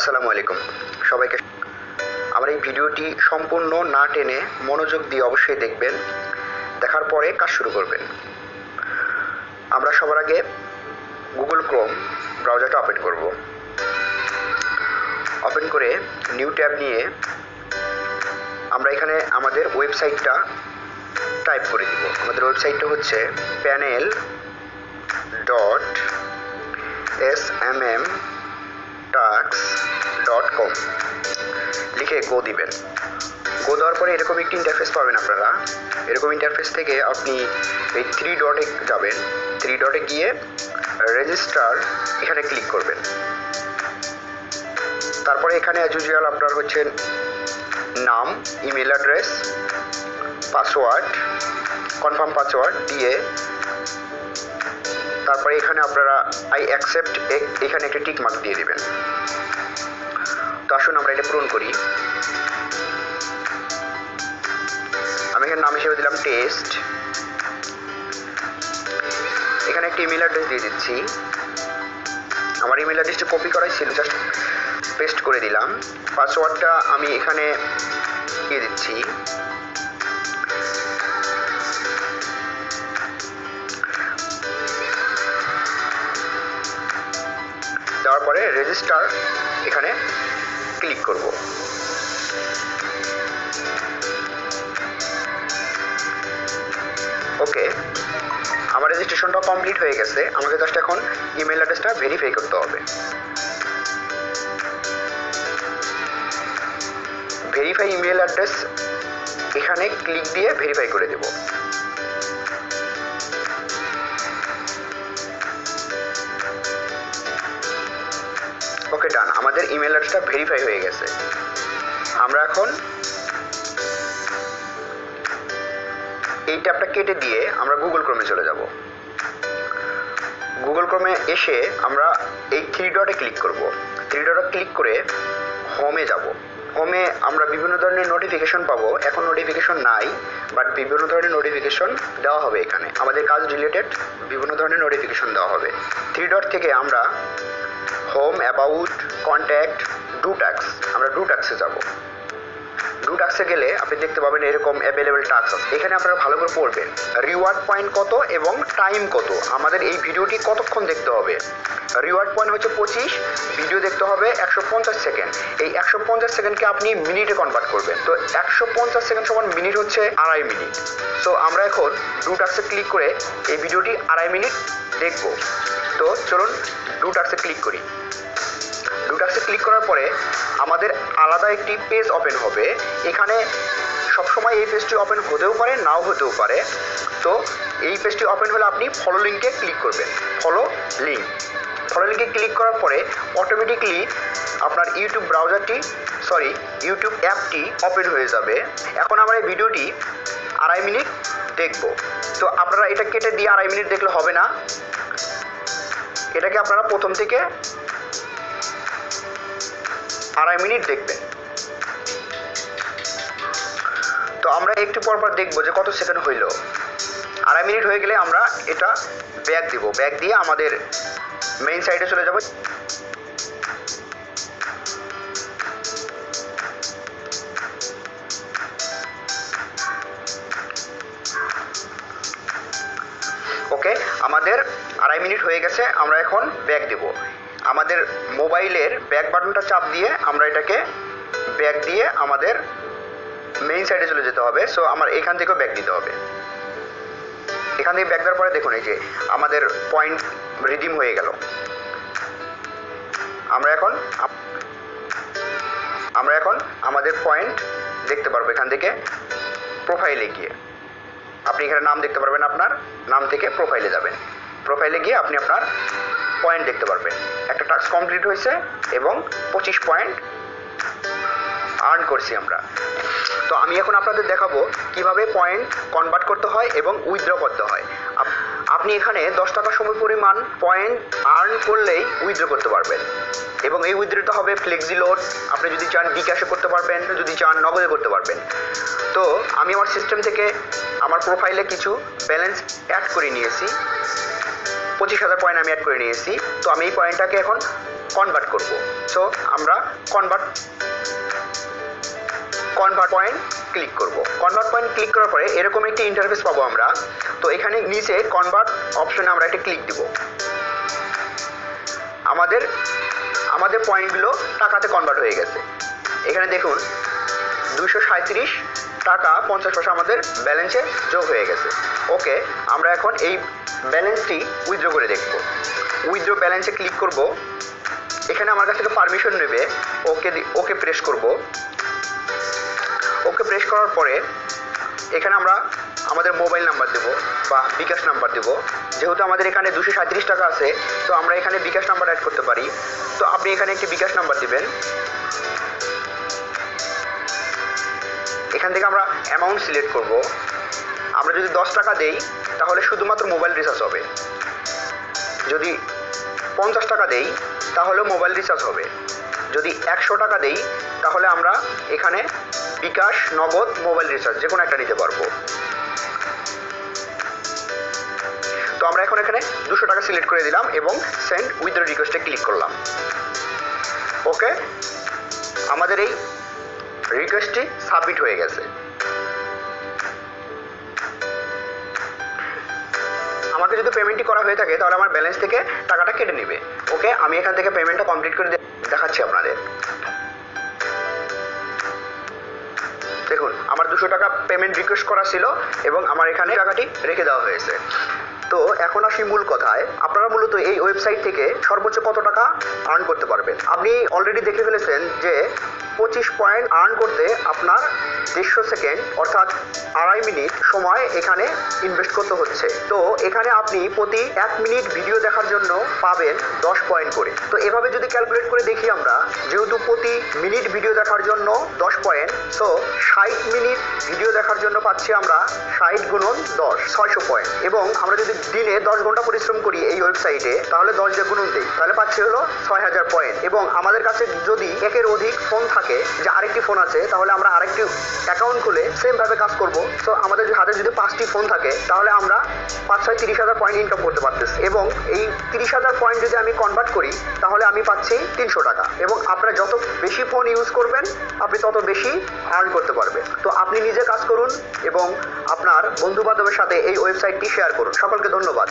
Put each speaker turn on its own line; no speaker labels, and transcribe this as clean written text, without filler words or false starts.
আসসালামু আলাইকুম সবাইকে। আমার এই ভিডিওটি সম্পূর্ণ না টেনে মনোযোগ দিয়ে অবশ্যই দেখবেন, দেখার পরে কাজ শুরু করবেন। আমরা সবার আগে গুগল ক্রোম ব্রাউজারটা ওপেন করব। ওপেন করে নিউ ট্যাব নিয়ে আমরা এখানে আমাদের ওয়েবসাইটটা টাইপ করে দিব। আমাদের ওয়েবসাইটটা হচ্ছে panel.smmtax.com লিখে গো দিবেন। গো দেওয়ার পরে এরকম একটি ইন্টারফেস পাবেন আপনারা। এরকম ইন্টারফেস থেকে আপনি এই থ্রি ডটে যাবেন। থ্রি ডটে গিয়ে রেজিস্টার এখানে ক্লিক করবেন। তারপরে এখানে অ্যাজ ইউজুয়াল আপনার হচ্ছে নাম, email address, password, confirm password দিয়ে তারপরে এখানে আপনারা আই অ্যাকসেপ্ট এখানে একটা টিক মার্ক দিয়ে দিবেন। তো আসুন আমরা এটা পূরণ করি। আমি এখানে নাম হিসেবে দিলাম টেস্ট। এখানে একটা ইমেল অ্যাড্রেস দিয়ে দিচ্ছি। আমার ইমেল অ্যাড্রেসটি কপি করাই ছিল, জাস্ট পেস্ট করে দিলাম। পাসওয়ার্ডটা আমি এখানে দিয়ে দিচ্ছি। দেওয়ার পরে রেজিস্টার এখানে ক্লিক করব। ওকে, আমার রেজিস্ট্রেশনটা কমপ্লিট হয়ে গেছে। আমাকে জাস্ট এখন ইমেল অ্যাড্রেসটা ভেরিফাই করতে হবে। ভেরিফাই ইমেল অ্যাড্রেস এখানে ক্লিক দিয়ে ভেরিফাই করে দেব। ওকে, ডান। আমাদের ইমেল অ্যাড্রেসটা ভেরিফাই হয়ে গেছে। আমরা এখন এই ট্যাবটা কেটে দিয়ে আমরা গুগল ক্রোমে চলে যাব। গুগল ক্রোমে এসে আমরা এই থ্রি ডটে ক্লিক করব। থ্রি ডটে ক্লিক করে হোমে যাব। হোমে আমরা বিভিন্ন ধরনের নোটিফিকেশন পাবো। এখন নোটিফিকেশন নাই, বাট বিভিন্ন ধরনের নোটিফিকেশন দেওয়া হবে। এখানে আমাদের কাজ রিলেটেড বিভিন্ন ধরনের নোটিফিকেশন দেওয়া হবে। থ্রি ডট থেকে আমরা home, about, contact, do tax, আমরা ডু ট্যাক্সে যাব। ডু ট্যাক্সে গেলে আপনি দেখতে পাবেন এরকম অ্যাভেলেবেল টাস্ক আছে। এখানে আপনারা ভালো করে পড়বেন রিওয়ার্ড পয়েন্ট কত এবং টাইম কত। আমাদের এই ভিডিওটি কতক্ষণ দেখতে হবে। রিওয়ার্ড পয়েন্ট হচ্ছে 25, ভিডিও দেখতে হবে 150 সেকেন্ড। এই 150 সেকেন্ডকে আপনি মিনিটে কনভার্ট করবেন। তো 150 সেকেন্ড সমান মিনিট হচ্ছে 2.5 মিনিট। সো আমরা এখন ডু ট্যাক্সে ক্লিক করে এই ভিডিওটি 2.5 মিনিট দেখব। তো চলুন ডু ট্যাক্সে ক্লিক করি। ডু ট্যাক্সে ক্লিক করার পরে আমাদের আলাদা একটি পেজ ওপেন হবে। এখানে সবসময় এই পেজটি ওপেন হতেও পারে, নাও হতেও পারে। তো এই পেজটি ওপেন হলে আপনি ফলো লিঙ্কে ক্লিক করবেন। ফলো লিঙ্কে ক্লিক করার পরে অটোমেটিকলি আপনার ইউটিউব অ্যাপটি ওপেন হয়ে যাবে। এখন আমরা এই ভিডিওটি 2.5 মিনিট দেখব। তো আপনারা এটা কেটে দিয়ে 2.5 মিনিট দেখলে হবে না। এটাকে আপনারা প্রথম থেকে 2.5 মিনিট দেখবেন। তো আমরা একটু পর দেখবো যে কত সেকেন্ড হইল। 2.5 মিনিট হয়ে গেলে আমরা এটা ব্যাক দিব। ব্যাক দিয়ে আমাদের মেইন সাইটে চলে যাব। ওকে, আমাদের 2.5 মিনিট হয়ে গেছে। আমরা এখন ব্যাক দেব। আমাদের মোবাইলের ব্যাক বাটনটা চাপ দিয়ে আমরা এটাকে ব্যাক দিয়ে আমাদের মেইন সাইডে চলে যেতে হবে। সো আমার এখান থেকেও ব্যাক দিতে হবে। এখান থেকে ব্যাক দেওয়ার পরে দেখুন এই যে আমাদের পয়েন্ট রিডিম হয়ে গেল। আমরা এখন আমাদের পয়েন্ট দেখতে পারবো। এখান থেকে প্রোফাইলে গিয়ে আপনি এখানে নাম দেখতে পারবেন। আপনার নাম থেকে প্রোফাইলে যাবেন। প্রোফাইলে গিয়ে আপনি আপনার পয়েন্ট দেখতে পারবেন। একটা টাস্ক কমপ্লিট হয়েছে এবং 25 পয়েন্ট আর্ন করছি আমরা। তো আমি এখন আপনাদের দেখাবো কিভাবে পয়েন্ট কনভার্ট করতে হয় এবং উইথড্র করতে হয়। আপনি এখানে 10 টাকা সমপরিমাণ পয়েন্ট আর্ন করলেই উইথড্র করতে পারবেন এবং এই উইথড্রটা হবে ফ্লেক্সি লোড। আপনি যদি চান বিকাশে করতে পারবেন, যদি চান নগদে করতে পারবেন। তো আমি আমার সিস্টেম থেকে আমার প্রোফাইলে কিছু ব্যালেন্স অ্যাড করে নিয়েছি। 25,000 পয়েন্ট আমি অ্যাড করে নিয়েছি। তো আমি এই পয়েন্টটাকে এখন কনভার্ট করব। সো আমরা কনভার্ট পয়েন্ট ক্লিক করব। কনভার্ট পয়েন্ট ক্লিক করার পরে এরকম একটি ইন্টারফেস পাবো আমরা। তো এখানে নিচে কনভার্ট অপশনে আমরা একটা ক্লিক দিব। আমাদের পয়েন্টগুলো টাকাতে কনভার্ট হয়ে গেছে। এখানে দেখুন 237 টাকা 50 পয়সা আমাদের ব্যালেন্সে যোগ হয়ে গেছে। ওকে, আমরা এখন এই ব্যালেন্সটি উইথড্র করে দেখব। উইথড্র ব্যালেন্সে ক্লিক করব। এখানে আমার কাছ থেকে পারমিশন নেবে। ওকে প্রেস করব। ওকে প্রেস করার পরে এখানে আমরা আমাদের মোবাইল নাম্বার দেব বা বিকাশ নাম্বার দেব। যেহেতু আমাদের এখানে 237 টাকা আছে, তো আমরা এখানে বিকাশ নাম্বার অ্যাড করতে পারি। তো আপনি এখানে একটি বিকাশ নাম্বার দিবেন। এখান থেকে আমরা অ্যামাউন্ট সিলেক্ট করব। আমরা যদি 10 টাকা দেই তাহলে শুধুমাত্র মোবাইল রিচার্জ হবে। যদি 50 টাকা দেই তাহলে মোবাইল রিচার্জ হবে। যদি 100 টাকা দেই তাহলে আমরা এখানে বিকাশ, নগদ, মোবাইল রিচার্জ যে কোনো একটা নিতে পারবো। তো আমরা এখন এখানে 200 টাকা সিলেক্ট করে দিলাম এবং সেন্ড উইথড্র রিকোয়েস্টে ক্লিক করলাম। ওকে, আমাদের এই রিকোয়েস্টটি সাবমিট হয়ে গেছে। আমাকে যদি পেমেন্টটি করা হয়ে থাকে তাহলে আমার ব্যালেন্স থেকে টাকাটা কেটে নেবে। ওকে, আমি এখান থেকে পেমেন্টটা কমপ্লিট করে দেখাচ্ছি আপনাদের। দেখুন, আমার 200 টাকা পেমেন্ট রিকোয়েস্ট করা ছিল এবং আমার এখানে টাকাটি রেখে দেওয়া হয়েছে। তো এখন আসি মূল কথায়। আপনারা মূলত এই ওয়েবসাইট থেকে সর্বোচ্চ কত টাকা আর্ন করতে পারবেন। আপনি অলরেডি দেখে ফেলেছেন যে 25 পয়েন্ট আর্ন করতে আপনার 150 সেকেন্ড অর্থাৎ 2.5 মিনিট সময় এখানে ইনভেস্ট করতে হচ্ছে। তো এখানে আপনি প্রতি 1 মিনিট ভিডিও দেখার জন্য পাবেন 10 পয়েন্ট করে। তো এভাবে যদি ক্যালকুলেট করে দেখি আমরা, যেহেতু প্রতি মিনিট ভিডিও দেখার জন্য 10 পয়েন্ট, সো 60 মিনিট ভিডিও দেখার জন্য পাচ্ছি আমরা 60 গুণন 10, 600 পয়েন্ট। এবং আমরা যদি দিনে 10 ঘন্টা পরিশ্রম করি এই ওয়েবসাইটে, তাহলে 10 দিয়ে গুণন দিই, তাহলে পাচ্ছি হলো 6000 পয়েন্ট। এবং আমাদের কাছে যদি একের অধিক ফোন থাকে, যে আরেকটি ফোন আছে, তাহলে আমরা আরেকটি অ্যাকাউন্ট খুলে সেম ভাবে কাজ করব। সো আমাদের হাতে যদি 5টি ফোন থাকে তাহলে আমরা 5-6 30,000 পয়েন্ট ইনকাম করতে পারতেছি। এবং এই 30,000 পয়েন্ট যদি আমি কনভার্ট করি তাহলে আমি পাচ্ছি 300 টাকা। এবং আপনারা যত বেশি ফোন ইউজ করবেন আপনি তত বেশি আর্ন করতে পারবেন। তো আপনি নিজে কাজ করুন এবং আপনার বন্ধু বান্ধবের সাথে এই ওয়েবসাইটটি শেয়ার করুন। সকলকে ধন্যবাদ।